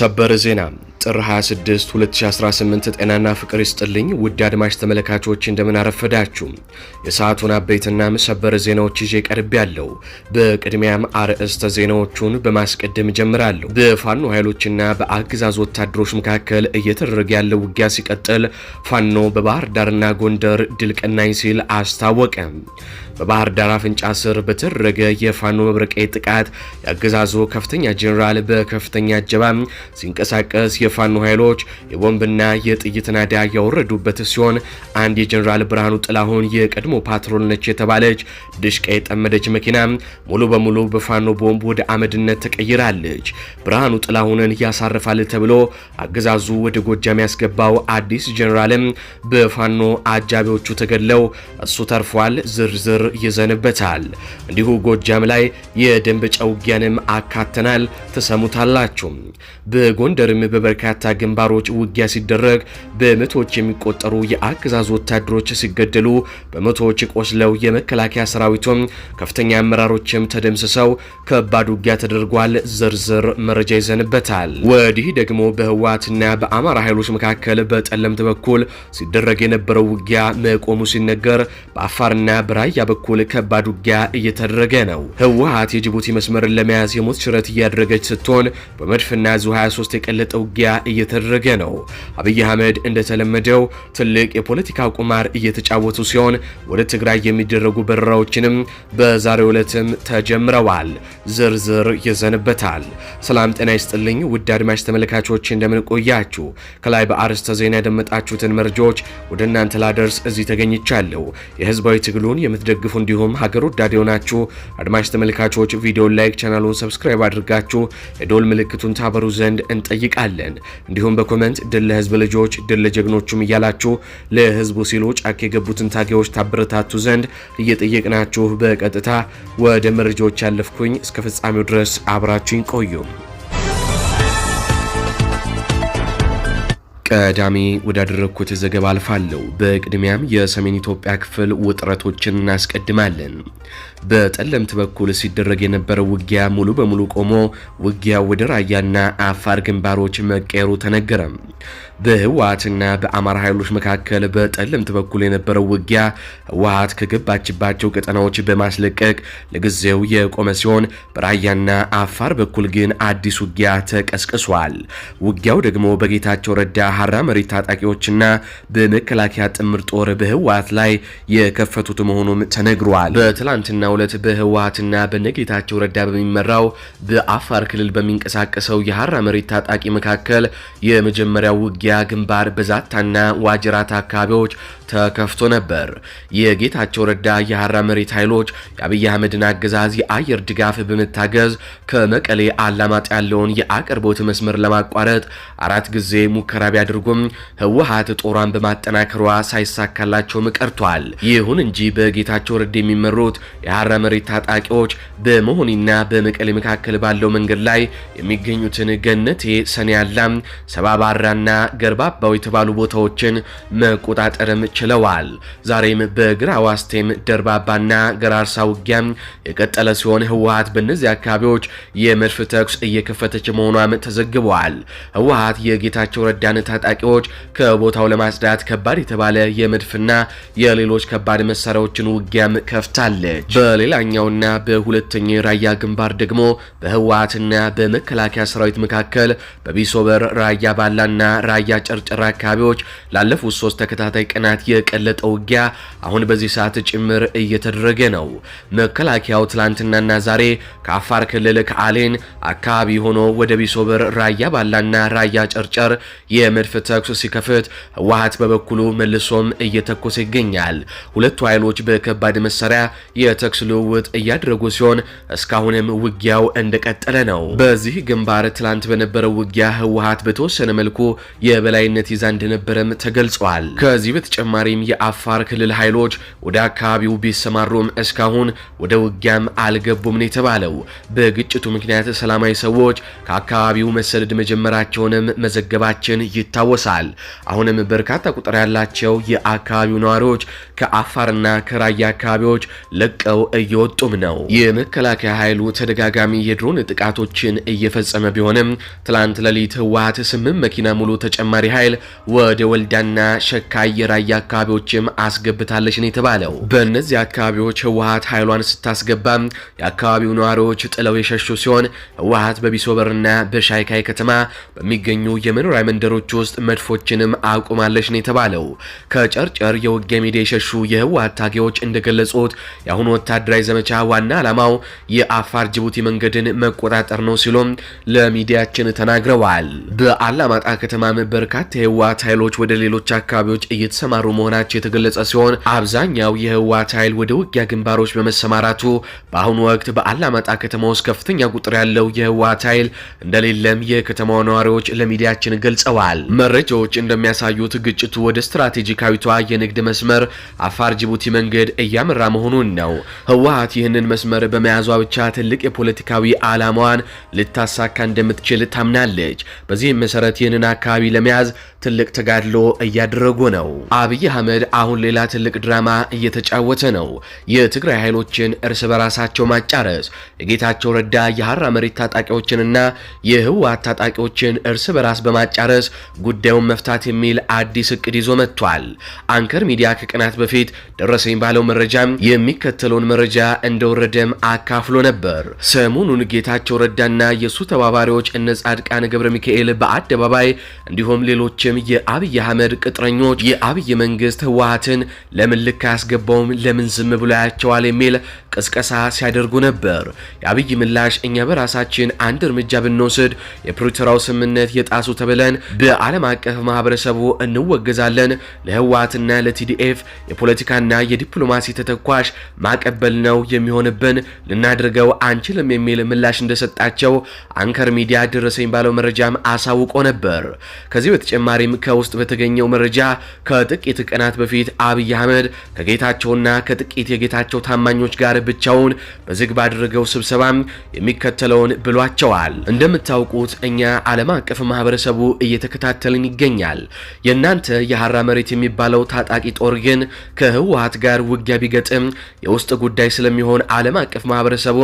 ሰበር ዜና ጥር 26 2018 ጤናና ፍቅር ይስጥልኝ ውድ አድማጭ ተመልካቾች እንደምን አረፈዳችሁ። የሰዓቱን አበይትና ሰበር ዜናዎች ይዤ ቀርብ ያለው። በቅድሚያም አርዕስተ ዜናዎቹን በማስቀደም ጀምራለሁ። በፋኖ ኃይሎችና በአገዛዝ ወታደሮች መካከል እየተደረገ ያለው ውጊያ ሲቀጥል ፋኖ በባህር ዳርና ጎንደር ድል ቀናኝ ሲል አስታወቀ። በባህር ዳር አፍንጫ ስር በተደረገ የፋኖ መብረቃዊ ጥቃት የአገዛዙ ከፍተኛ ጄኔራል በከፍተኛ እጀባ ሲንቀሳቀስ የፋኖ ኃይሎች የቦምብና የጥይት ናዳ ያወረዱበት ሲሆን አንድ የጄኔራል ብርሃኑ ጥላሁን የቀድሞ ፓትሮል ነች የተባለች ድሽቃ የጠመደች መኪና ሙሉ በሙሉ በፋኖ ቦምብ ወደ አመድነት ተቀይራለች። ብርሃኑ ጥላሁንን ያሳርፋል ተብሎ አገዛዙ ወደ ጎጃም ያስገባው አዲስ ጄኔራልም በፋኖ አጃቢዎቹ ተገድለው እሱ ተርፏል። ዝርዝር ይዘንበታል። እንዲሁ ጎጃም ላይ የደንበጫ ውጊያንም አካተናል፣ ተሰሙታላችሁ። በጎንደርም በበርካታ ግንባሮች ውጊያ ሲደረግ በመቶዎች የሚቆጠሩ የአገዛዙ ወታደሮች ሲገደሉ በመቶዎች ቆስለው የመከላከያ ሰራዊቱም ከፍተኛ አመራሮችም ተደምስሰው ከባድ ውጊያ ተደርጓል። ዝርዝር መረጃ ይዘንበታል። ወዲህ ደግሞ በህወሓትና በአማራ ኃይሎች መካከል በጠለምት በኩል ሲደረግ የነበረው ውጊያ መቆሙ ሲነገር በአፋርና በራያ በኩል ከባድ ውጊያ እየተደረገ ነው። ህወሓት የጅቡቲ መስመርን ለመያዝ የሞት ሽረት እያደረገች ስትሆን በመድፍና ዙ 23 የቀለጠ ውጊያ እየተደረገ ነው። አብይ አህመድ እንደተለመደው ትልቅ የፖለቲካ ቁማር እየተጫወቱ ሲሆን ወደ ትግራይ የሚደረጉ በረራዎችንም በዛሬው ዕለትም ተጀምረዋል። ዝርዝር ይዘንበታል። ሰላም ጤና ይስጥልኝ ውድ አድማጭ ተመልካቾች እንደምን ቆያችሁ። ከላይ በአርዕስተ ዜና ያደመጣችሁትን መረጃዎች ወደ እናንተ ላደርስ እዚህ ተገኝቻለሁ። የህዝባዊ ትግሉን የምትደግፉ እንዲሁም ሀገር ወዳድ የሆናችሁ አድማጭ ተመልካቾች ቪዲዮን ላይክ፣ ቻናሉን ሰብስክራይብ አድርጋችሁ የዶል ምልክቱን ታበሩ ዘንድ እንጠይቃለን። እንዲሁም በኮሜንት ድል ለህዝብ ልጆች ድል ለጀግኖቹም እያላችሁ ለህዝቡ ሲሉ ጫካ የገቡትን ታጋዮች ታበረታቱ ዘንድ እየጠየቅናችሁ በቀጥታ ወደ መረጃዎች ያለፍኩኝ። እስከ ፍጻሜው ድረስ አብራችሁኝ ቆዩ። ቀዳሚ ወዳደረኩት ዘገባ አልፋለሁ። በቅድሚያም የሰሜን ኢትዮጵያ ክፍል ውጥረቶችን እናስቀድማለን። በጠለምት በኩል ሲደረግ የነበረው ውጊያ ሙሉ በሙሉ ቆሞ ውጊያ ወደ ራያና አፋር ግንባሮች መቀየሩ ተነገረ። በህወሓትና በአማራ ኃይሎች መካከል በጠለምት በኩል የነበረው ውጊያ ህወሓት ከገባችባቸው ቀጠናዎች በማስለቀቅ ለጊዜው የቆመ ሲሆን በራያና አፋር በኩል ግን አዲስ ውጊያ ተቀስቅሷል። ውጊያው ደግሞ በጌታቸው ረዳ ሀራ መሬት ታጣቂዎችና በመከላከያ ጥምር ጦር በህወሓት ላይ የከፈቱት መሆኑም ተነግሯል። በትላንትናው ዕለት በህወሓትና በነጌታቸው ረዳ በሚመራው በአፋር ክልል በሚንቀሳቀሰው የሀራ መሬት ታጣቂ መካከል የመጀመሪያው ውጊያ ግንባር በዛታና ዋጅራት አካባቢዎች ተከፍቶ ነበር። የጌታቸው ረዳ የሀራ መሬት ኃይሎች የአብይ አህመድን አገዛዝ የአየር ድጋፍ በመታገዝ ከመቀሌ አላማጣ ያለውን የአቅርቦት መስመር ለማቋረጥ 4 ጊዜ ሙከራ ቢያደርጉም ህወሓት ጦሯን በማጠናከሯ ሳይሳካላቸውም ቀርቷል። ይሁን እንጂ በጌታቸው ረዳ የሚመሩት የሀራ መሬት ታጣቂዎች በመሆኒና በመቀሌ መካከል ባለው መንገድ ላይ የሚገኙትን ገነቴ፣ ሰኔያላም፣ ሰባባራና ገርባባው የተባሉ ቦታዎችን መቆጣጠርም ችለዋል። ዛሬም በግራ ዋስቴም፣ ደርባባና ገራርሳ ውጊያም የቀጠለ ሲሆን ህወሓት በእነዚህ አካባቢዎች የመድፍ ተኩስ እየከፈተች መሆኗም ተዘግቧል። ህወሓት የጌታቸው ረዳን ታጣቂዎች ከቦታው ለማጽዳት ከባድ የተባለ የመድፍና የሌሎች ከባድ መሳሪያዎችን ውጊያም ከፍታለች። በሌላኛውና በሁለተኛው ራያ ግንባር ደግሞ በህወሓትና በመከላከያ ሰራዊት መካከል በቢሶበር፣ ራያ ባላና ራያ ጨርጨራ አካባቢዎች ላለፉት 3 ተከታታይ ቀናት የቀለጠ ውጊያ አሁን በዚህ ሰዓት ጭምር እየተደረገ ነው። መከላከያው ትላንትናና ዛሬ ከአፋር ክልል ከአሌን አካባቢ ሆኖ ወደ ቢሶበር፣ ራያ ባላና ራያ ጨርጨር የመድፍ ተኩስ ሲከፍት ህወሓት በበኩሉ መልሶም እየተኮሰ ይገኛል። ሁለቱ ኃይሎች በከባድ መሳሪያ የተኩስ ልውውጥ እያደረጉ ሲሆን እስካሁንም ውጊያው እንደቀጠለ ነው። በዚህ ግንባር ትላንት በነበረው ውጊያ ህወሓት በተወሰነ መልኩ የበላይነት ይዛ እንደነበረም ተገልጿል። ከዚህ በተጨማሪም የአፋር ክልል ኃይሎች ወደ አካባቢው ቢሰማሩም እስካሁን ወደ ውጊያም አልገቡም ነው የተባለው። በግጭቱ ምክንያት ሰላማዊ ሰዎች ከአካባቢው መሰደድ መጀመራቸውንም መዘገባችን ይታወሳል። አሁንም በርካታ ቁጥር ያላቸው የአካባቢው ነዋሪዎች ከአፋርና ከራያ አካባቢዎች ለቀው እየወጡም ነው። የመከላከያ ኃይሉ ተደጋጋሚ የድሮን ጥቃቶችን እየፈጸመ ቢሆንም ትላንት ሌሊት ህወሓት 8 መኪና ሙሉ ተጨማሪ ኃይል ወደ ወልዳና ሸካይ የራያ አካባቢዎችም አስገብታለች ነው የተባለው። በእነዚህ አካባቢዎች ህወሓት ኃይሏን ስታስገባ የአካባቢው ነዋሪዎች ጥለው የሸሹ ሲሆን ህወሓት በቢሶበርና በሻይካይ ከተማ በሚገኙ የመኖሪያ መንደሮች ውስጥ መድፎችንም አቁማለች ነው የተባለው። ከጨርጨር የውጊያ ሜዳ የሸሹ የህወሓት ታጋዮች እንደገለጹት የአሁኑ ወታደራዊ ዘመቻ ዋና ዓላማው የአፋር ጅቡቲ መንገድን መቆጣጠር ነው ሲሉም ለሚዲያችን ተናግረዋል። በአላማጣ ከተማም በርካታ የህወሓት ኃይሎች ወደ ሌሎች አካባቢዎች እየተሰማሩ መሆናቸው የተገለጸ ሲሆን አብዛኛው የህወሓት ኃይል ወደ ውጊያ ግንባሮች በመሰማራቱ በአሁኑ ወቅት በአላማጣ ከተማ ውስጥ ከፍተኛ ቁጥር ያለው የህወሓት ኃይል እንደሌለም የከተማው ነዋሪዎች ለሚዲያችን ገልጸዋል። መረጃዎች እንደሚያሳዩት ግጭቱ ወደ ስትራቴጂካዊቷ የንግድ መስመር አፋር ጅቡቲ መንገድ እያመራ መሆኑን ነው። ህወሓት ይህንን መስመር በመያዟ ብቻ ትልቅ የፖለቲካዊ ዓላማዋን ልታሳካ እንደምትችል ታምናለች። በዚህም መሰረት ይህንን አካባቢ ለመያዝ ትልቅ ተጋድሎ እያደረጉ ነው። አብይ አህመድ አሁን ሌላ ትልቅ ድራማ እየተጫወተ ነው። የትግራይ ኃይሎችን እርስ በራሳቸው ማጫረስ፣ የጌታቸው ረዳ የሐራ መሬት ታጣቂዎችንና የህወሓት ታጣቂዎችን እርስ በራስ በማጫረስ ጉዳዩን መፍታት የሚል አዲስ እቅድ ይዞ መጥቷል። አንከር ሚዲያ ከቀናት በፊት ደረሰኝ ባለው መረጃም የሚከተለውን መረጃ እንደወረደም አካፍሎ ነበር። ሰሞኑን ጌታቸው ረዳና የሱ ተባባሪዎች እነ ጻድቃን ገብረ ሚካኤል በአደባባይ እንዲሁም ሌሎችም የአብይ አህመድ ቅጥረኞች የአብይ መንግስት ህወሓትን ለምን ልክ አያስገባውም፣ ለምን ዝም ብሎ ያያቸዋል የሚል ቅስቀሳ ሲያደርጉ ነበር። የአብይ ምላሽ እኛ በራሳችን አንድ እርምጃ ብንወስድ የፕሪቶሪያው ስምምነት የጣሱ ተብለን በዓለም አቀፍ ማህበረሰቡ እንወገዛለን፣ ለህወሓትና ለቲዲኤፍ የፖለቲካና የዲፕሎማሲ ተተኳሽ ማቀበል ነው የሚሆንብን፣ ልናደርገው አንችልም የሚል ምላሽ እንደሰጣቸው አንከር ሚዲያ ደረሰኝ ባለው መረጃም አሳውቆ ነበር። ከዚህ በተጨማሪም ከውስጥ በተገኘው መረጃ ከጥቂት ቀናት በፊት አብይ አህመድ ከጌታቸውና ከጥቂት የጌታቸው ታማኞች ጋር ብቻውን በዝግ ባደረገው ስብሰባ የሚከተለውን ብሏቸዋል። እንደምታውቁት እኛ ዓለም አቀፍ ማህበረሰቡ እየተከታተልን ይገኛል። የእናንተ የሐራ መሬት የሚባለው ታጣቂ ጦር ግን ከህወሓት ጋር ውጊያ ቢገጥም የውስጥ ጉዳይ ስለሚሆን ዓለም አቀፍ ማህበረሰቡ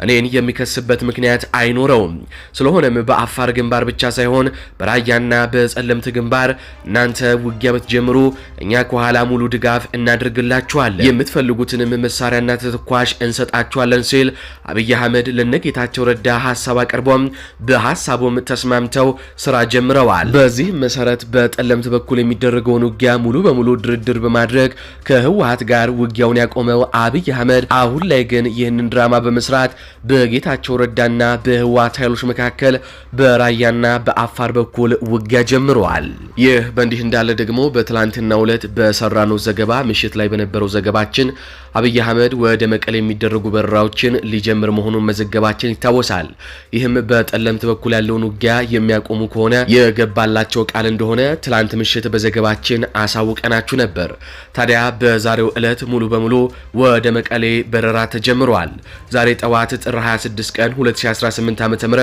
እኔን የሚከስበት ምክንያት አይኖረውም። ስለሆነም በአፋር ግንባር ብቻ ሳይሆን በራያና በጸለምት ግንባር እናንተ ውጊያ ብትጀምሩ እኛ ከኋላ ሙሉ ድጋፍ እናደርግላችኋለን፣ የምትፈልጉትንም መሳሪያና ተተኳሽ እንሰጣችኋለን ሲል አብይ አህመድ ለነጌታቸው ረዳ ሐሳብ አቀርቦም በሐሳቡም ተስማምተው ስራ ጀምረዋል። በዚህም መሰረት በጠለምት በኩል የሚደረገውን ውጊያ ሙሉ በሙሉ ድርድር በማድረግ ከህወሓት ጋር ውጊያውን ያቆመው አብይ አህመድ አሁን ላይ ግን ይህንን ድራማ በመስራት በጌታቸው ረዳና በህወሓት ኃይሎች መካከል በራያና በአፋር በኩል ውጊያ ጀምረዋል። ይህ በእንዲህ እንዳለ ደግሞ በትላንትናው ዕለት በሰራነው ዘገባ ምሽት ላይ በነበረው ዘገባችን አብይ አህመድ ወደ መቀሌ የሚደረጉ በረራዎችን ሊጀምር መሆኑን መዘገባችን ይታወሳል። ይህም በጠለምት በኩል ያለውን ውጊያ የሚያቆሙ ከሆነ የገባላቸው ቃል እንደሆነ ትላንት ምሽት በዘገባችን አሳውቀናችሁ ነበር። ታዲያ በዛሬው ዕለት ሙሉ በሙሉ ወደ መቀሌ በረራ ተጀምሯል። ዛሬ ጠዋት ጥር 26 ቀን 2018 ዓ.ም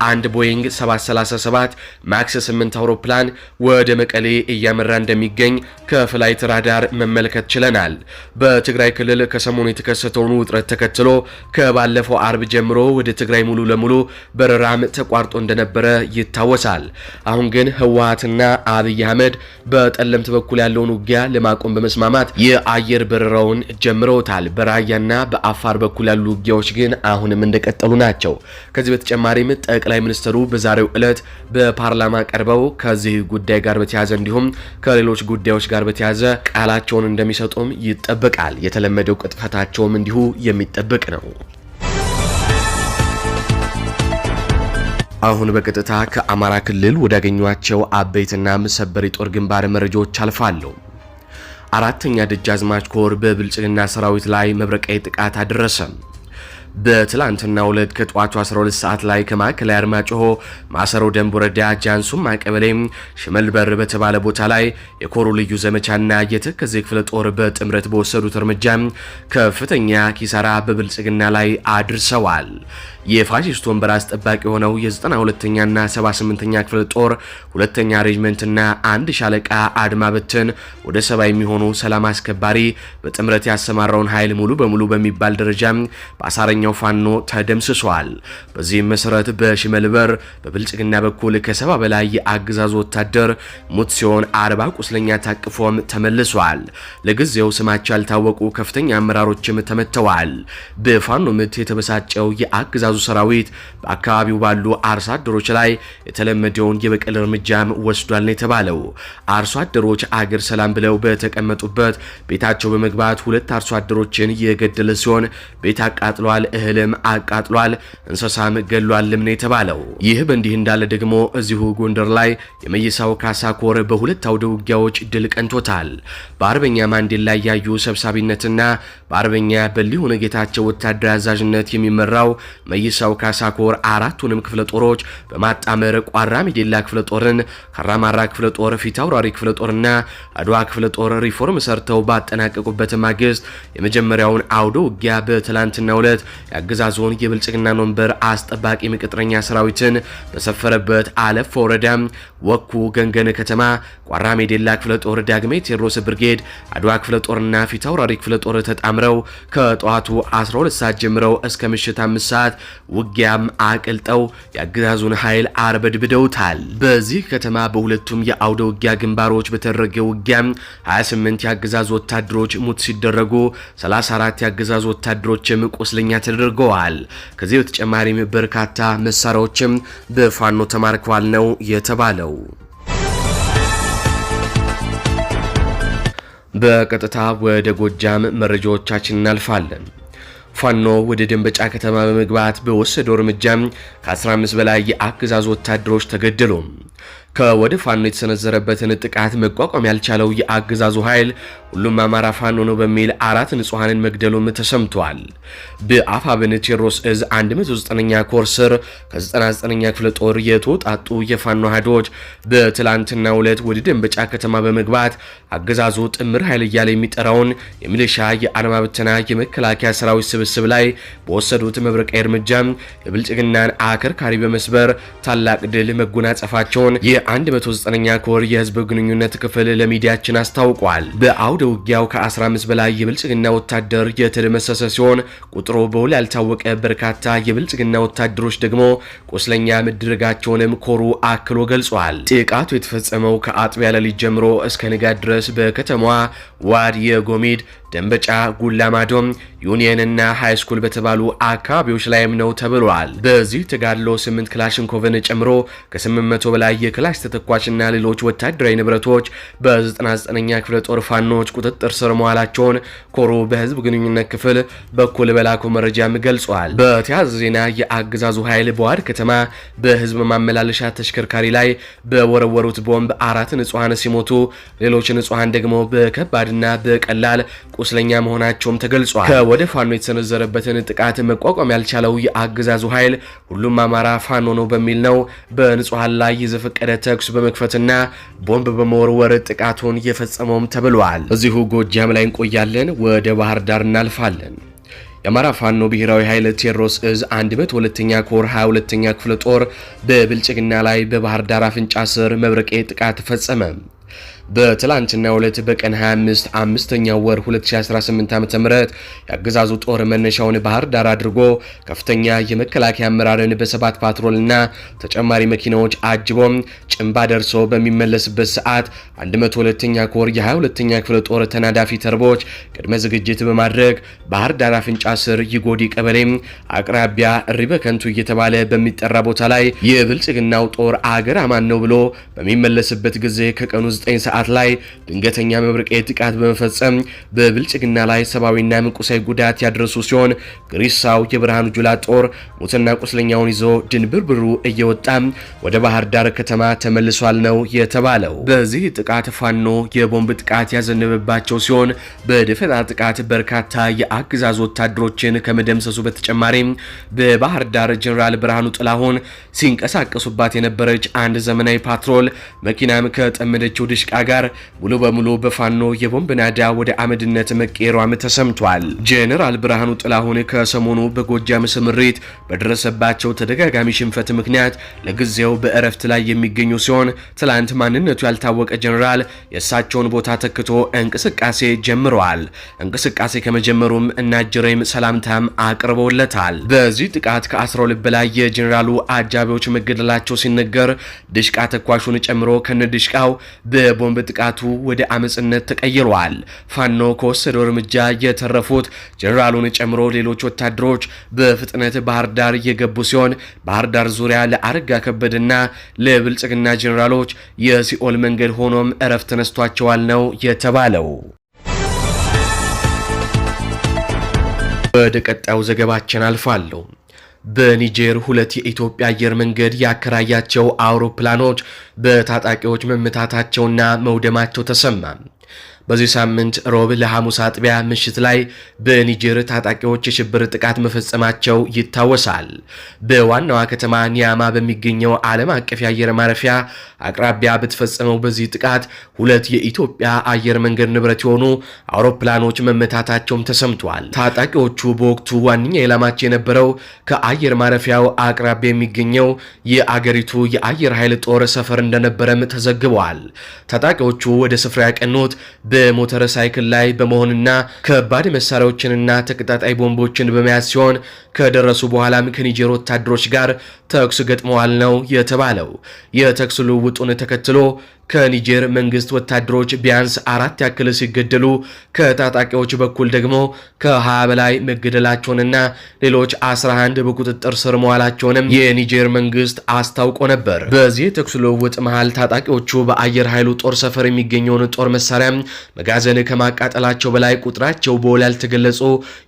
አንድ ቦይንግ 737 ማክስ 8 አውሮፕላን ወደ መቀሌ እያመራ እንደሚገኝ ከፍላይት ራዳር መመልከት ችለናል። በትግራይ ክልል ከሰሞኑ የተከሰተውን ውጥረት ተከትሎ ከባለፈው አርብ ጀምሮ ወደ ትግራይ ሙሉ ለሙሉ በረራም ተቋርጦ እንደነበረ ይታወሳል። አሁን ግን ህወሓትና አብይ አህመድ በጠለምት በኩል ያለውን ውጊያ ለማቆም በመስማማት የአየር በረራውን ጀምረውታል። በራያና በአፋር በኩል ያሉ ውጊያዎች ግን አሁንም እንደቀጠሉ ናቸው። ከዚህ በተጨማሪም ጠቅላይ ሚኒስትሩ በዛሬው ዕለት በፓርላማ ቀርበው ከዚህ ጉዳይ ጋር በተያያዘ እንዲሁም ከሌሎች ጉዳዮች ጋር በተያያዘ ቃላቸውን እንደሚሰጡም ይጠበቃል። የተለመደው ቅጥፈታቸውም እንዲሁ የሚጠበቅ ነው። አሁን በቀጥታ ከአማራ ክልል ወዳገኟቸው አበይትና ሰበር የጦር ግንባር መረጃዎች አልፋለሁ። አራተኛ ደጃዝማች ኮር በብልጽግና ሰራዊት ላይ መብረቃዊ ጥቃት አደረሰ። በትላንትናው ዕለት ከጠዋቱ 12 ሰዓት ላይ ከማዕከላዊ አርማጭሆ ማሰሮ ደንብ ወረዳ ጃንሱማ ቀበሌ ሽመል በር በተባለ ቦታ ላይ የኮሩ ልዩ ዘመቻና የተከዜ ክፍለ ጦር በጥምረት በወሰዱት እርምጃ ከፍተኛ ኪሳራ በብልጽግና ላይ አድርሰዋል። የፋሺስት ወንበር አስጠባቂ የሆነው የ92ኛና 78ኛ ክፍለ ጦር ሁለተኛ ሬጅመንትና አንድ ሻለቃ አድማ በትን ወደ 70 የሚሆኑ ሰላም አስከባሪ በጥምረት ያሰማራውን ኃይል ሙሉ በሙሉ በሚባል ደረጃ በአሳረኛው ፋኖ ተደምስሷል። በዚህም መሰረት በሽመልበር በብልጽግና በኩል ከ70 በላይ የአገዛዙ ወታደር ሙት ሲሆን 40 ቁስለኛ ታቅፎም ተመልሷል። ለጊዜው ስማቸው ያልታወቁ ከፍተኛ አመራሮችም ተመተዋል። በፋኖ ምት የተበሳጨው የአገዛዙ ሰራዊት በአካባቢው ባሉ አርሶ አደሮች ላይ የተለመደውን የበቀል እርምጃም ወስዷል ነው የተባለው። አርሶ አደሮች አገር ሰላም ብለው በተቀመጡበት ቤታቸው በመግባት ሁለት አርሶ አደሮችን የገደለ ሲሆን ቤት አቃጥሏል፣ እህልም አቃጥሏል፣ እንስሳም ገሏልም ነው የተባለው። ይህ በእንዲህ እንዳለ ደግሞ እዚሁ ጎንደር ላይ የመይሳው ካሳ ኮር በሁለት አውደ ውጊያዎች ድል ቀንቶታል። በአርበኛ ማንዴላ ያዩ ሰብሳቢነትና በአርበኛ በሊሁን ጌታቸው ወታደራዊ አዛዥነት የሚመራው መይሳው ካሳ ኮር አራቱንም ክፍለ ጦሮች በማጣመር ቋራ ሚዴላ ክፍለ ጦርን፣ ካራማራ ክፍለ ጦር፣ ፊት አውራሪ ክፍለ ጦርና አድዋ ክፍለ ጦር ሪፎርም ሰርተው ባጠናቀቁበት ማግስት የመጀመሪያውን አውደ ውጊያ በትላንትናው ዕለት ያገዛዙን የብልጽግና ወንበር አስጠባቂ ቅጥረኛ ሰራዊትን በሰፈረበት አለፈ ወረዳ ወኩ ገንገነ ከተማ ቋራ ሚዴላ ክፍለ ጦር ዳግማዊ ቴዎድሮስ ብርጌድ፣ አድዋ ክፍለ ጦርና ፊት አውራሪ ክፍለ ጦር ተጣምረው ከጠዋቱ 12 ሰዓት ጀምረው እስከ ምሽት 5 ሰዓት ውጊያም አቅልጠው የአገዛዙን ኃይል አርበድብደውታል። በዚህ ከተማ በሁለቱም የአውደ ውጊያ ግንባሮች በተደረገ ውጊያ 28 የአገዛዙ ወታደሮች ሙት ሲደረጉ 34 የአገዛዙ ወታደሮችም ቁስለኛ ተደርገዋል። ከዚህ በተጨማሪም በርካታ መሳሪያዎችም በፋኖ ተማርከዋል ነው የተባለው። በቀጥታ ወደ ጎጃም መረጃዎቻችን እናልፋለን። ፋኖ ወደ ደንበጫ ከተማ በመግባት በወሰደው እርምጃ ከ15 በላይ የአገዛዙ ወታደሮች ተገደሉ። ከወደ ፋኖ የተሰነዘረበትን ጥቃት መቋቋም ያልቻለው የአገዛዙ ኃይል ሁሉም አማራ ፋኖ ነው በሚል 4 ንጹሃንን መግደሉም ተሰምቷል። በአፋብን ቴዎድሮስ እዝ 109ኛ ኮር ስር ከ99ኛ ክፍለ ጦር የተወጣጡ የፋኖ ኃይሎች በትላንትናው ዕለት ወደ ደንበጫ ከተማ በመግባት አገዛዙ ጥምር ኃይል እያለ የሚጠራውን የሚሊሻ የአድማ ብተና የመከላከያ ሰራዊት ስብስብ ላይ በወሰዱት መብረቃዊ እርምጃ የብልጽግናን አከርካሪ በመስበር ታላቅ ድል መጎናጸፋቸውን የ109ኛ ኮር የህዝብ ግንኙነት ክፍል ለሚዲያችን አስታውቋል። በአውደ ውጊያው ከ15 በላይ የብልጽግና ወታደር የተደመሰሰ ሲሆን ቁጥሩ በውል ያልታወቀ በርካታ የብልጽግና ወታደሮች ደግሞ ቁስለኛ መደረጋቸውንም ኮሩ አክሎ ገልጿል። ጥቃቱ የተፈጸመው ከአጥቢያ ሌሊት ጀምሮ እስከ ንጋት ድረስ በከተማዋ ዋድ የጎሚድ ደንበጫ ጉላማዶም ዩኒየንና ሃይስኩል በተባሉ አካባቢዎች ላይም ነው ተብሏል። በዚህ ተጋድሎ 8 ክላሽንኮቭን ጨምሮ ከ800 በላይ የክላሽ ተተኳሽና ሌሎች ወታደራዊ ንብረቶች በ99ኛ ክፍለ ጦር ፋኖች ቁጥጥር ስር መዋላቸውን ኮሩ በህዝብ ግንኙነት ክፍል በኩል በላኩ መረጃም ገልጿል። በተያያዘ ዜና የአገዛዙ ኃይል በዋድ ከተማ በህዝብ ማመላለሻ ተሽከርካሪ ላይ በወረወሩት ቦምብ 4 ንጹሃን ሲሞቱ ሌሎች ንጹሃን ደግሞ በከባድና በቀላል ቁስለኛ መሆናቸውም ተገልጿል። ከወደ ፋኖ የተሰነዘረበትን ጥቃት መቋቋም ያልቻለው የአገዛዙ ኃይል ሁሉም አማራ ፋኖ ነው በሚል ነው በንጹሃን ላይ የዘፈቀደ ተኩስ በመክፈትና ቦምብ በመወርወር ጥቃቱን የፈጸመውም ተብሏል። እዚሁ ጎጃም ላይ እንቆያለን። ወደ ባህር ዳር እናልፋለን። የአማራ ፋኖ ብሔራዊ ኃይል ቴዎድሮስ እዝ 102ኛ ኮር 22ኛ ክፍለ ጦር በብልጽግና ላይ በባህር ዳር አፍንጫ ስር መብረቃዊ ጥቃት ፈጸመ። በትላንትናው ዕለት በቀን 25 5ኛው ወር 2018 ዓ.ም የአገዛዙ ጦር መነሻውን ባህር ዳር አድርጎ ከፍተኛ የመከላከያ አመራርን በሰባት ፓትሮልና ተጨማሪ መኪናዎች አጅቦ ጭንባ ደርሶ በሚመለስበት ሰዓት 102ኛ ኮር የ22ኛ ክፍለ ጦር ተናዳፊ ተርቦች ቅድመ ዝግጅት በማድረግ ባህር ዳር አፍንጫ ስር ይጎዲ ቀበሌ አቅራቢያ ሪበከንቱ እየተባለ በሚጠራ ቦታ ላይ የብልጽግናው ጦር አገር አማን ነው ብሎ በሚመለስበት ጊዜ ከቀኑ 9 ሰዓት ሰዓት ላይ ድንገተኛ መብረቃዊ ጥቃት በመፈጸም በብልጽግና ላይ ሰብአዊና ቁሳዊ ጉዳት ያደረሱ ሲሆን ግሪሳው የብርሃኑ ጁላ ጦር ሙትና ቁስለኛውን ይዞ ድንብርብሩ እየወጣ ወደ ባህር ዳር ከተማ ተመልሷል ነው የተባለው። በዚህ ጥቃት ፋኖ የቦምብ ጥቃት ያዘነበባቸው ሲሆን በደፈጣ ጥቃት በርካታ የአገዛዙ ወታደሮችን ከመደምሰሱ በተጨማሪም በባህር ዳር ጀነራል ብርሃኑ ጥላሁን ሲንቀሳቀሱባት የነበረች አንድ ዘመናዊ ፓትሮል መኪናም ከጠመደችው ድሽቃ ጋር ሙሉ በሙሉ በፋኖ የቦምብ ናዳ ወደ አመድነት መቀየሯም ተሰምቷል። ጀነራል ብርሃኑ ጥላሁን ከሰሞኑ በጎጃም ስምሪት በደረሰባቸው ተደጋጋሚ ሽንፈት ምክንያት ለጊዜው በእረፍት ላይ የሚገኙ ሲሆን ትላንት ማንነቱ ያልታወቀ ጀነራል የእሳቸውን ቦታ ተክቶ እንቅስቃሴ ጀምረዋል። እንቅስቃሴ ከመጀመሩም እናጅሬም ሰላምታም አቅርበውለታል። በዚህ ጥቃት ከ12 በላይ የጀነራሉ አጃቢዎች መገደላቸው ሲነገር ድሽቃ ተኳሹን ጨምሮ ከነድሽቃው በቦምብ ጥቃቱ ወደ አመጽነት ተቀይሯል። ፋኖ ከወሰደው እርምጃ የተረፉት ጀነራሉን ጨምሮ ሌሎች ወታደሮች በፍጥነት ባህር ዳር የገቡ ሲሆን ባህር ዳር ዙሪያ ለአረጋ ከበደና ለብልጽግና ጀነራሎች የሲኦል መንገድ ሆኖም እረፍት ተነስቷቸዋል ነው የተባለው። ወደ ቀጣዩ ዘገባችን አልፋለሁ። በኒጀር 2 የኢትዮጵያ አየር መንገድ ያከራያቸው አውሮፕላኖች በታጣቂዎች መመታታቸውና መውደማቸው ተሰማ። በዚህ ሳምንት ሮብ ለሐሙስ አጥቢያ ምሽት ላይ በኒጀር ታጣቂዎች የሽብር ጥቃት መፈጸማቸው ይታወሳል። በዋናዋ ከተማ ኒያማ በሚገኘው ዓለም አቀፍ የአየር ማረፊያ አቅራቢያ በተፈጸመው በዚህ ጥቃት 2 የኢትዮጵያ አየር መንገድ ንብረት የሆኑ አውሮፕላኖች መመታታቸውም ተሰምቷል። ታጣቂዎቹ በወቅቱ ዋነኛ ኢላማቸው የነበረው ከአየር ማረፊያው አቅራቢያ የሚገኘው የአገሪቱ የአየር ኃይል ጦር ሰፈር እንደነበረም ተዘግቧል። ታጣቂዎቹ ወደ ስፍራ ያቀኑት በሞተር ሳይክል ላይ በመሆንና ከባድ መሳሪያዎችንና ተቀጣጣይ ቦምቦችን በመያዝ ሲሆን ከደረሱ በኋላም ከኒጀር ወታደሮች ጋር ተኩስ ገጥመዋል ነው የተባለው። የተኩስ ልውውጡን ተከትሎ ከኒጀር መንግስት ወታደሮች ቢያንስ 4 ያክል ሲገደሉ ከታጣቂዎች በኩል ደግሞ ከ20 በላይ መገደላቸውንና ሌሎች 11 በቁጥጥር ስር መዋላቸውንም የኒጀር መንግስት አስታውቆ ነበር። በዚህ የተኩስ ልውውጥ መሃል ታጣቂዎቹ በአየር ኃይሉ ጦር ሰፈር የሚገኘውን ጦር መሳሪያ መጋዘን ከማቃጠላቸው በላይ ቁጥራቸው በውል ያልተገለጹ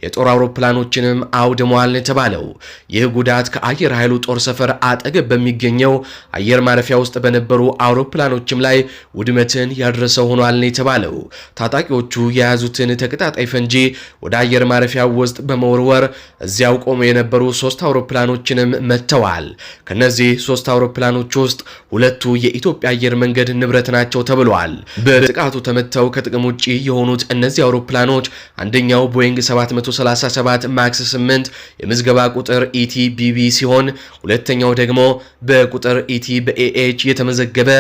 የጦር አውሮፕላኖችንም አውድመዋል የተባለው ይህ ጉዳት ከአየር ኃይሉ ጦር ሰፈር አጠገብ በሚገኘው አየር ማረፊያ ውስጥ በነበሩ አውሮፕላኖችም ላይ ውድመትን ያደረሰው ሆኗል የተባለው ታጣቂዎቹ የያዙትን ተቀጣጣይ ፈንጂ ወደ አየር ማረፊያው ውስጥ በመወርወር እዚያው ቆመው የነበሩ 3 አውሮፕላኖችንም መተዋል። ከነዚህ 3 አውሮፕላኖች ውስጥ 2ቱ የኢትዮጵያ አየር መንገድ ንብረት ናቸው ተብሏል። በጥቃቱ ተመተው ከጥቅም ውጪ የሆኑት እነዚህ አውሮፕላኖች አንደኛው ቦይንግ 737 ማክስ 8 የምዝገባ ቁጥር ኢቲ ቢቢ ሲሆን ሁለተኛው ደግሞ በቁጥር ኢቲ በኤኤች የተመዘገበ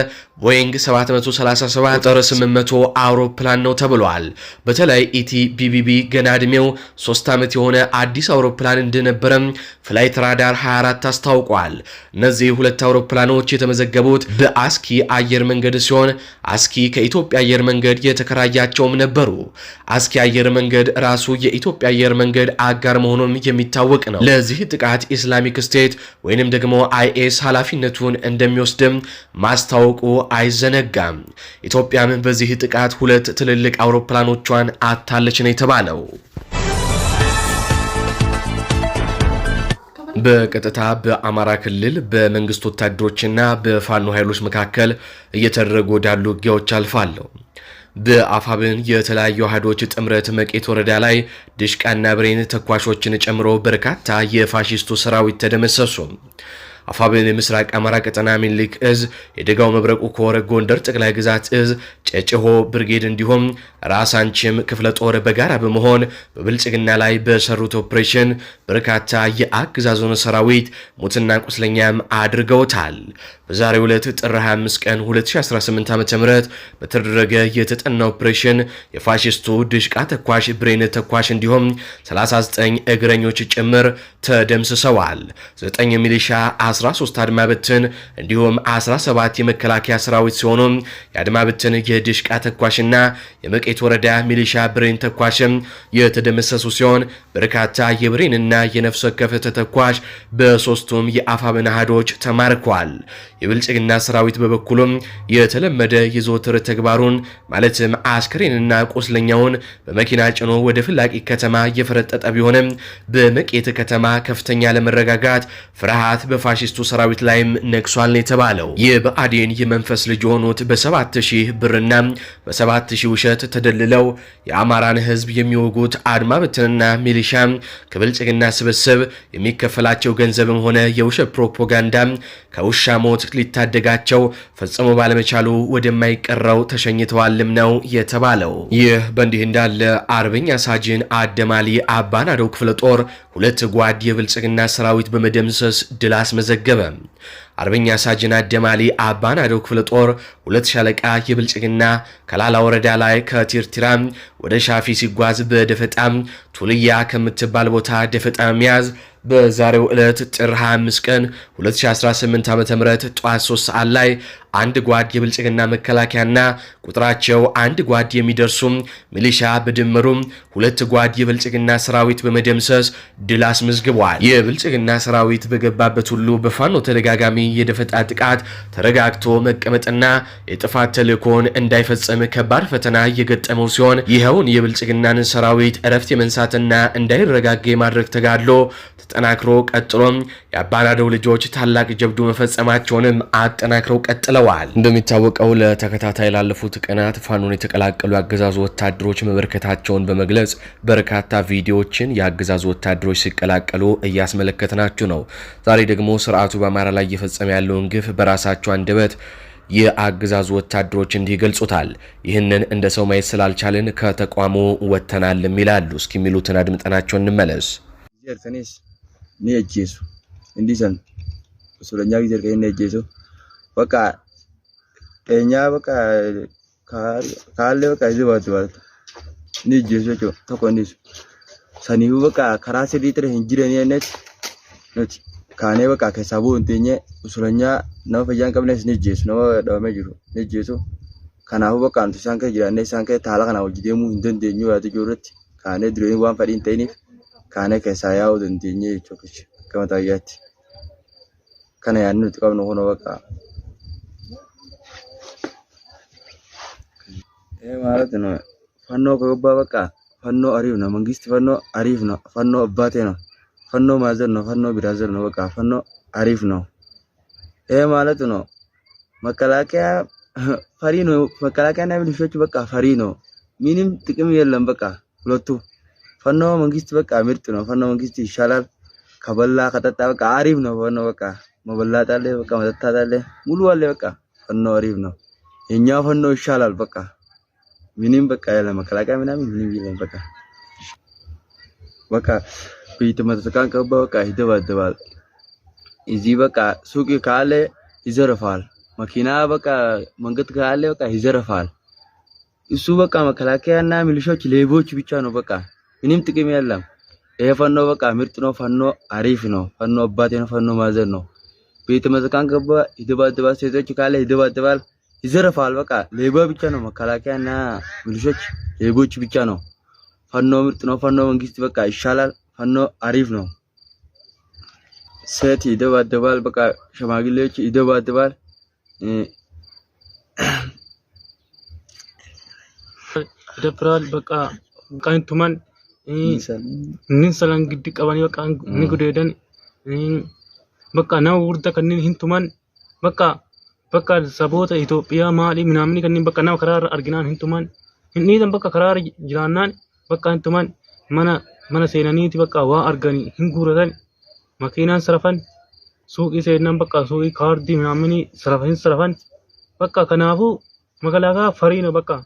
ቦይንግ 737 ቁጥር 800 አውሮፕላን ነው ተብሏል። በተለይ ኢቲ ቢቢቢ ገና ዕድሜው 3 ዓመት የሆነ አዲስ አውሮፕላን እንደነበረም ፍላይት ራዳር 24 አስታውቋል። እነዚህ 2 አውሮፕላኖች የተመዘገቡት በአስኪ አየር መንገድ ሲሆን አስኪ ከኢትዮጵያ አየር መንገድ የተከራያቸውም ነበሩ። አስኪ አየር መንገድ ራሱ የኢትዮጵያ አየር መንገድ አጋር መሆኑም የሚታወቅ ነው። ለዚህ ጥቃት ኢስላሚክ ስቴት ወይንም ደግሞ አይኤስ ኃላፊነቱን እንደሚወስድም ማስታወቁ አይዘነጋም። ኢትዮጵያም በዚህ ጥቃት 2 ትልልቅ አውሮፕላኖቿን አታለች ነው የተባለው። በቀጥታ በአማራ ክልል በመንግስት ወታደሮችና በፋኖ ኃይሎች መካከል እየተደረጉ ወዳሉ ውጊያዎች አልፋለሁ። በአፋብን የተለያዩ አሃዶች ጥምረት መቄት ወረዳ ላይ ድሽቃና ብሬን ተኳሾችን ጨምሮ በርካታ የፋሺስቱ ሰራዊት ተደመሰሱ። አፋብን ምስራቅ አማራ ቀጠና ሚኒልክ እዝ የደጋው መብረቁ ኮር ጎንደር ጠቅላይ ግዛት እዝ ጨጭሆ ብርጌድ እንዲሁም ራሳንችም ክፍለ ጦር በጋራ በመሆን በብልጽግና ላይ በሰሩት ኦፕሬሽን በርካታ የአገዛዙን ሰራዊት ሙትና ቁስለኛም አድርገውታል። በዛሬው ዕለት ጥር 25 ቀን 2018 ዓ.ም በተደረገ የተጠና ኦፕሬሽን የፋሺስቱ ድሽቃ ተኳሽ ብሬን ተኳሽ እንዲሁም 39 እግረኞች ጭምር ተደምስሰዋል። 9 ሚሊሻ 13 አድማ ብትን እንዲሁም 17 የመከላከያ ሰራዊት ሲሆኑ የአድማ ብትን የድሽቃ ተኳሽና የመቄት ወረዳ ሚሊሻ ብሬን ተኳሽም የተደመሰሱ ሲሆን በርካታ የብሬንና የነፍስ ወከፍ ተተኳሽ በሶስቱም የአፋብን አሃዶች ተማርኳል። የብልጽግና ሰራዊት በበኩሉም የተለመደ የዘወትር ተግባሩን ማለትም አስከሬንና ቁስለኛውን በመኪና ጭኖ ወደ ፍላቂ ከተማ እየፈረጠጠ ቢሆንም በመቄት ከተማ ከፍተኛ ለመረጋጋት ፍርሃት በፋሽስቱ ሰራዊት ላይም ነግሷል ነው የተባለው። የብአዴን የመንፈስ ልጅ የሆኑት በ7000 ብርና በ7000 ውሸት ተደልለው የአማራን ህዝብ የሚወጉት አድማ በትንና ሚሊሻ ከብልጽግና ስብስብ የሚከፈላቸው ገንዘብም ሆነ የውሸት ፕሮፓጋንዳ ከውሻ ሞት ሊታደጋቸው ፈጽሞ ባለመቻሉ ወደማይቀረው ተሸኝተዋልም ነው የተባለው። ይህ በእንዲህ እንዳለ አርበኛ ሳጅን አደማሊ አባናደው ክፍለ ጦር 2 ጓድ የብልጽግና ሰራዊት በመደምሰስ ድል አስመዘገበ። አርበኛ ሳጅን አደማሊ አባናደው ክፍለ ጦር 2 ሻለቃ የብልጽግና ከላላ ወረዳ ላይ ከቲርቲራ ወደ ሻፊ ሲጓዝ በደፈጣ ቱልያ ከምትባል ቦታ ደፈጣ መያዝ በዛሬው ዕለት ጥር 25 ቀን 2018 ዓ.ም ጧት 3 ሰዓት ላይ አንድ ጓድ የብልጽግና መከላከያና ቁጥራቸው አንድ ጓድ የሚደርሱ ሚሊሻ በድምሩ 2 ጓድ የብልጽግና ሰራዊት በመደምሰስ ድል አስመዝግቧል። የብልጽግና ሰራዊት በገባበት ሁሉ በፋኖ ተደጋጋሚ የደፈጣ ጥቃት ተረጋግቶ መቀመጥና የጥፋት ተልእኮን እንዳይፈጸም ከባድ ፈተና እየገጠመው ሲሆን ይኸውን የብልጽግናን ሰራዊት እረፍት የመንሳትና እንዳይረጋጋ የማድረግ ተጋድሎ ተጠናክሮ ቀጥሎም የአባናደው ልጆች ታላቅ ጀብዱ መፈጸማቸውንም አጠናክረው ቀጥለዋል። እንደሚታወቀው ለተከታታይ ላለፉት ቀናት ፋኖን የተቀላቀሉ የአገዛዙ ወታደሮች መበርከታቸውን በመግለጽ በርካታ ቪዲዮዎችን የአገዛዙ ወታደሮች ሲቀላቀሉ እያስመለከትናችሁ ነው። ዛሬ ደግሞ ስርዓቱ በአማራ ላይ እየፈጸመ ያለውን ግፍ በራሳቸው አንደበት የአገዛዙ ወታደሮች እንዲህ ገልጹታል። ይህንን እንደ ሰው ማየት ስላልቻልን ከተቋሙ ወጥተናል ይላሉ። እስኪ ሚሉትን አድምጠናቸው እንመለስ። Jerkanis ni ejjesu indisan usulanya jerkan ni ejjesu baka enya baka kaale baka izibatu ni ejjesu cho tokonis sanihu baka karase litre hinjirani net not kane baka ke sabu untinye usulanya na fajan kabnes ni ejjesu no dawame jiru ni ejjesu kanahu baka antu sanke jirane sanke thala kana wajidemu hindende nyu ati jorati kane dire wan fadin tainif kane keessa yaa'u dandeenye jechuudha akka mataayyaatti kana yaadni nuti qabnu kun bakka ማለት ነው ፋኖ ከገባ በቃ ፋኖ አሪፍ ነው መንግስት ፋኖ አሪፍ ነው ፋኖ አባቴ ነው ፋኖ ማዘር ነው ፋኖ ብራዘር ነው በቃ ፋኖ አሪፍ ነው ማለት ነው መከላከያ ፈሪ ነው መከላከያና ሚሊሻዎች በቃ ፈሪ ነው ምንም ጥቅም የለም በቃ ሁለቱ ፋኖ መንግስት በቃ ምርጥ ነው ፋኖ መንግስት ይሻላል ከበላ ከጠጣ በቃ አሪፍ ነው ፋኖ በቃ መበላት አለ በቃ መጠጣት አለ ሙሉ አለ በቃ ፋኖ አሪፍ ነው የኛ ፋኖ ይሻላል በቃ ምንም በቃ ያለ መከላከያ ምናምን ምንም ይለም በቃ ቤት መተካን ከባ በቃ ይደባደባል እዚህ በቃ ሱቅ ካለ ይዘረፋል መኪና በቃ መንገድ ካለ በቃ ይዘረፋል እሱ በቃ መከላከያና ሚሊሻዎች ሌቦች ብቻ ነው በቃ ምንም ጥቅም የለም ይሄ ፋኖ በቃ ምርጥ ነው ፋኖ አሪፍ ነው ፋኖ አባቴ ነው ፋኖ ማዘር ነው ቤት መተካን ከባ ይደባደባል ሴቶች ካለ ይደባደባል ይዘረፋል በቃ ሌባ ብቻ ነው መከላከያና ሚሊሻዎች ሌቦች ብቻ ነው ፋኖ ምርጥ ነው ፋኖ መንግስት በቃ ይሻላል ፋኖ አሪፍ ነው ሴት ይደባደባል በቃ ሽማግሌዎች ይደባደባል ደብራል በቃ ቃንቱማን ንንሰላን ግድ ቀባኒ በቃ ንጉደደን በቃ ነው ውርዳ ከነን ሂንቱማን በቃ ሰቦታ ኢትዮጵያ ማሊ ምናምን ከነን በቃ ነው ከራር አርጊናን ሂንቱማን እኒደን በቃ ከራር ጅራናን በቃ ሂንቱማን mana seenaniiti bakka waa argani hin guuratan makiinaan sarafan suuqii seenan bakka suuqii kaardii minamini sarafan bakka kanaafu magalaakaa fariino bakka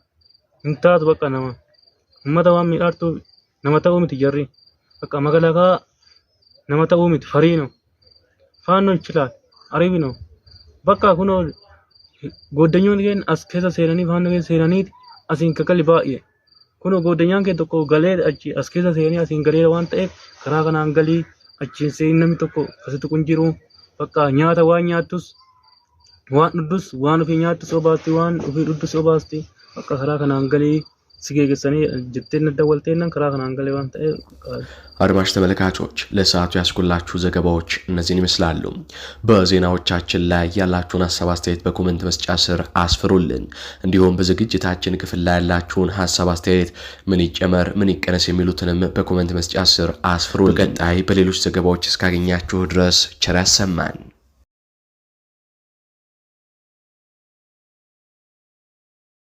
hin taatu bakka nama ummata waan miidhartu nama ta'uu miti jarri bakka magalaakaa nama ta'uu miti fariino faanno chilaal ariifino bakka kunoo goddanyoon keen as keessa seenanii faanno keen seenaniiti asiin kakali baay'ee kuno godanyaan ke tokko galee achi as keessa seenee asiin galee waan ta'eef karaa kanaan galii achi seenee namni tokko asitti kun jiru bakka nyaata waan nyaattus waan dhudhus waan ofii nyaattus obaasti waan ofii dhudhus obaasti bakka karaa kanaan galii ሲገገሰኒ ጅቴን ደወልቴና ከራ ከናን ገለ ዋንተ አድማጭ ተመልካቾች ለሰዓቱ ያስኩላችሁ ዘገባዎች እነዚህን ይመስላሉ። በዜናዎቻችን ላይ ያላችሁን ሐሳብ አስተያየት በኮሜንት መስጫ ስር አስፍሩልን። እንዲሁም በዝግጅታችን ክፍል ላይ ያላችሁን ሐሳብ አስተያየት ምን ይጨመር ምን ይቀነስ የሚሉትንም በኮሜንት መስጫ ስር አስፍሩልን። በቀጣይ በሌሎች ዘገባዎች እስካገኛችሁ ድረስ ቸር ያሰማን።